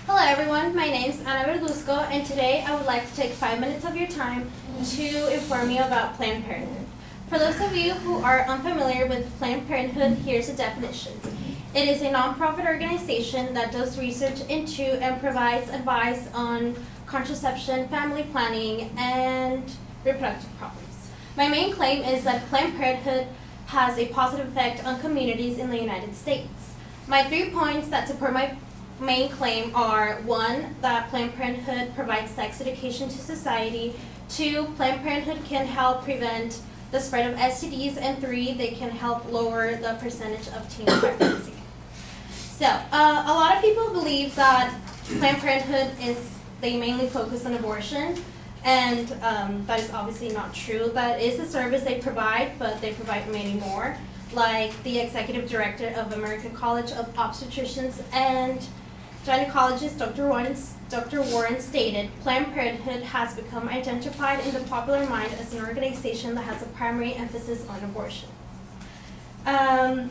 Hello everyone, my name is Ana Verduzco, and today I would like to take 5 minutes of your time to inform you about Planned Parenthood. For those of you who are unfamiliar with Planned Parenthood, here's a definition. It is a nonprofit organization that does research into and provides advice on contraception, family planning, and reproductive problems. My main claim is that Planned Parenthood has a positive effect on communities in the United States. My 3 points that support my main claim are: 1, that Planned Parenthood provides sex education to society; 2, Planned Parenthood can help prevent the spread of STDs; and 3, they can help lower the percentage of teen pregnancy. So, a lot of people believe that Planned Parenthood they mainly focus on abortion, and that is obviously not true. That is a service they provide, but they provide many more. Like the executive director of American College of Obstetricians and Gynecologist Dr. Warren stated, Planned Parenthood has become identified in the popular mind as an organization that has a primary emphasis on abortion.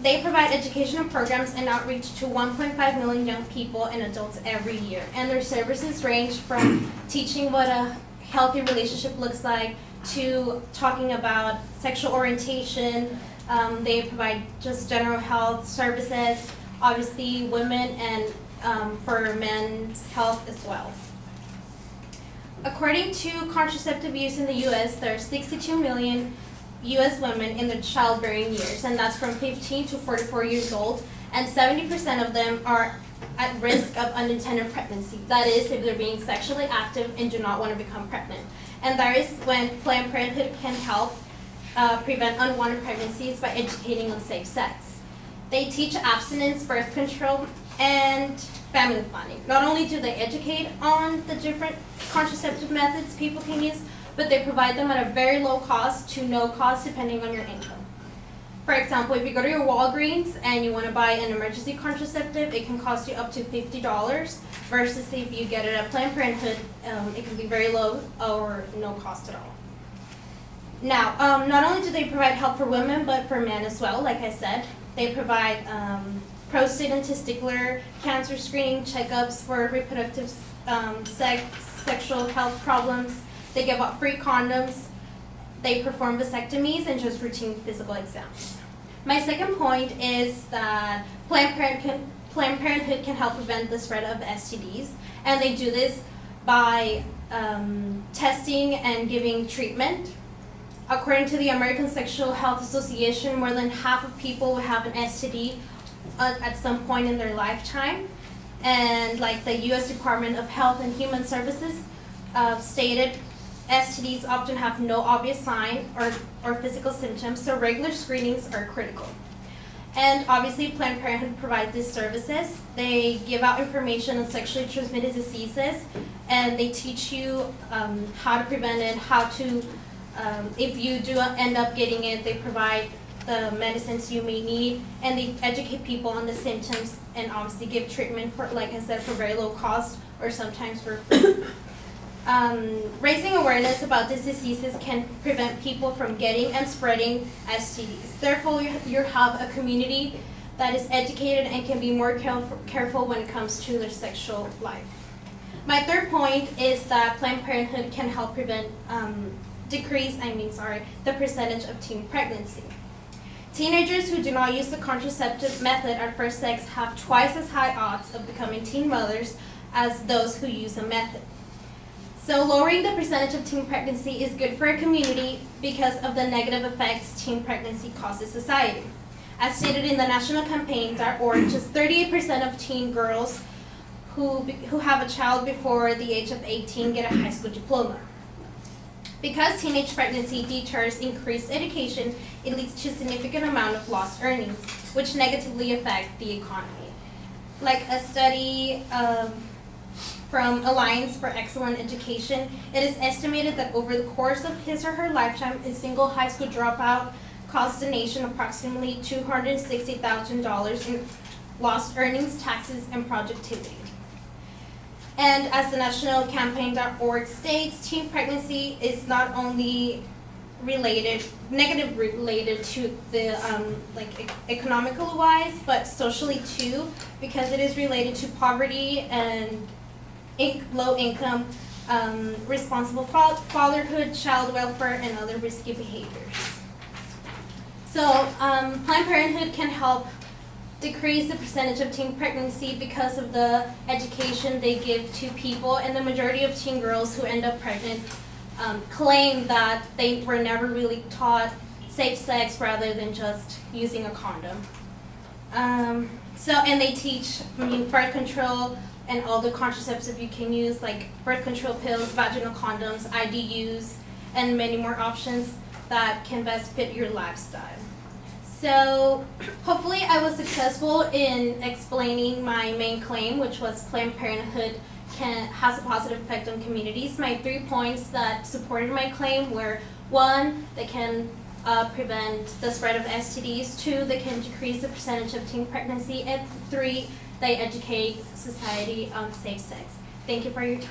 They provide educational programs and outreach to 1.5 million young people and adults every year. And their services range from teaching what a healthy relationship looks like to talking about sexual orientation. They provide just general health services, obviously women and for men's health as well. According to contraceptive use in the U.S., there are 62 million U.S. women in their childbearing years, and that's from 15 to 44 years old, and 70% of them are at risk of unintended pregnancy. That is, if they're being sexually active and do not want to become pregnant. And that is when Planned Parenthood can help prevent unwanted pregnancies by educating on safe sex. They teach abstinence, birth control, and family planning. Not only do they educate on the different contraceptive methods people can use, but they provide them at a very low cost to no cost depending on your income. For example, if you go to your Walgreens and you want to buy an emergency contraceptive, it can cost you up to $50, versus if you get it at Planned Parenthood, it can be very low or no cost at all. Now, not only do they provide help for women, but for men as well. Like I said, they provide prostate and testicular cancer screening, checkups for reproductive sexual health problems. They give out free condoms. They perform vasectomies and just routine physical exams. My second point is that Planned Parenthood can help prevent the spread of STDs, and they do this by testing and giving treatment. According to the American Sexual Health Association, more than half of people will have an STD at some point in their lifetime. And like the U.S. Department of Health and Human Services stated, STDs often have no obvious sign or physical symptoms, so regular screenings are critical. And obviously, Planned Parenthood provides these services. They give out information on sexually transmitted diseases, and they teach you how to prevent it, how to, if you do end up getting it, they provide the medicines you may need, and they educate people on the symptoms and obviously give treatment for, like I said, for very low cost or sometimes for free. Raising awareness about these diseases can prevent people from getting and spreading STDs. Therefore, you have a community that is educated and can be more careful when it comes to their sexual life. My third point is that Planned Parenthood can help prevent, decrease the percentage of teen pregnancy. Teenagers who do not use the contraceptive method at first sex have twice as high odds of becoming teen mothers as those who use the method. So lowering the percentage of teen pregnancy is good for a community because of the negative effects teen pregnancy causes society. As stated in the national campaign.org, just 38% of teen girls who have a child before the age of 18 get a high school diploma. Because teenage pregnancy deters increased education, it leads to a significant amount of lost earnings, which negatively affect the economy. Like a study from Alliance for Excellent Education, it is estimated that over the course of his or her lifetime, a single high school dropout costs the nation approximately $260,000 in lost earnings, taxes, and productivity. And as the national campaign.org states, teen pregnancy is not only negatively related to the economical wise, but socially too, because it is related to poverty and low income, responsible fatherhood, child welfare, and other risky behaviors. So Planned Parenthood can help decrease the percentage of teen pregnancy because of the education they give to people, and the majority of teen girls who end up pregnant claim that they were never really taught safe sex rather than just using a condom. And they teach birth control and all the contraceptives you can use, like birth control pills, vaginal condoms, IDUs, and many more options that can best fit your lifestyle. So hopefully I was successful in explaining my main claim, which was Planned Parenthood has a positive effect on communities. My 3 points that supported my claim were: 1, they can prevent the spread of STDs; 2, they can decrease the percentage of teen pregnancy; and 3, they educate society on safe sex. Thank you for your time.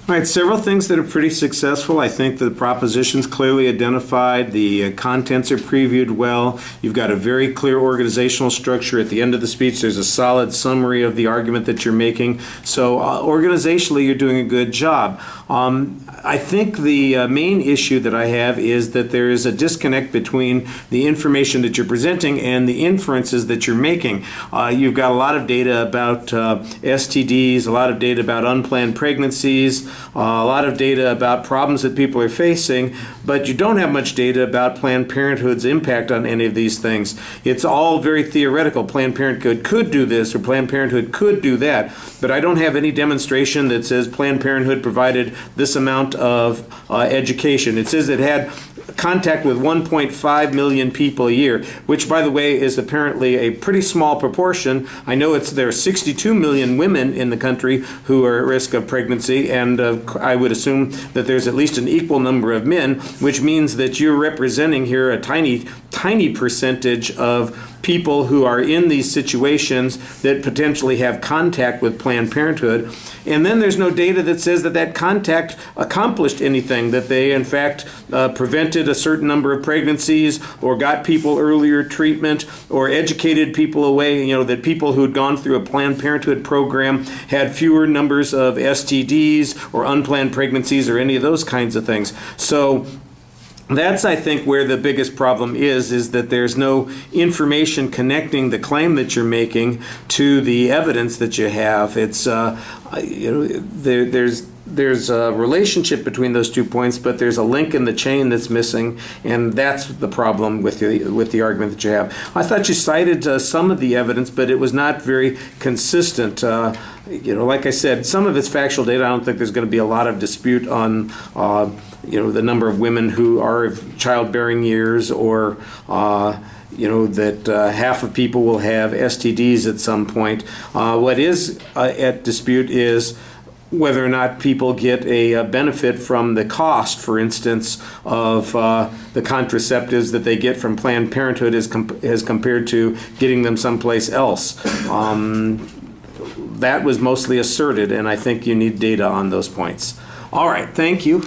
All right, several things that are pretty successful. I think the proposition's clearly identified, the contents are previewed well, you've got a very clear organizational structure. At the end of the speech, there's a solid summary of the argument that you're making. So organizationally, you're doing a good job. I think the main issue that I have is that there is a disconnect between the information that you're presenting and the inferences that you're making. You've got a lot of data about STDs, a lot of data about unplanned pregnancies, a lot of data about problems that people are facing, but you don't have much data about Planned Parenthood's impact on any of these things. It's all very theoretical. Planned Parenthood could do this or Planned Parenthood could do that, but I don't have any demonstration that says Planned Parenthood provided this amount of education. It says it had contact with 1.5 million people a year, which, by the way, is apparently a pretty small proportion. I know there are 62 million women in the country who are at risk of pregnancy, and I would assume that there's at least an equal number of men, which means that you're representing here a tiny, tiny percentage of people who are in these situations that potentially have contact with Planned Parenthood. And then there's no data that says that that contact accomplished anything, that they in fact prevented a certain number of pregnancies or got people earlier treatment or educated people away, that people who'd gone through a Planned Parenthood program had fewer numbers of STDs or unplanned pregnancies or any of those kinds of things. So that's, I think, where the biggest problem is that there's no information connecting the claim that you're making to the evidence that you have. It's there's a relationship between those 2 points, but there's a link in the chain that's missing, and that's the problem with the argument that you have. I thought you cited some of the evidence, but it was not very consistent. Like I said, some of it's factual data. I don't think there's going to be a lot of dispute on the number of women who are of childbearing years, or that half of people will have STDs at some point. What is at dispute is whether or not people get a benefit from the cost, for instance, of the contraceptives that they get from Planned Parenthood as compared to getting them someplace else. That was mostly asserted, and I think you need data on those points. All right, thank you.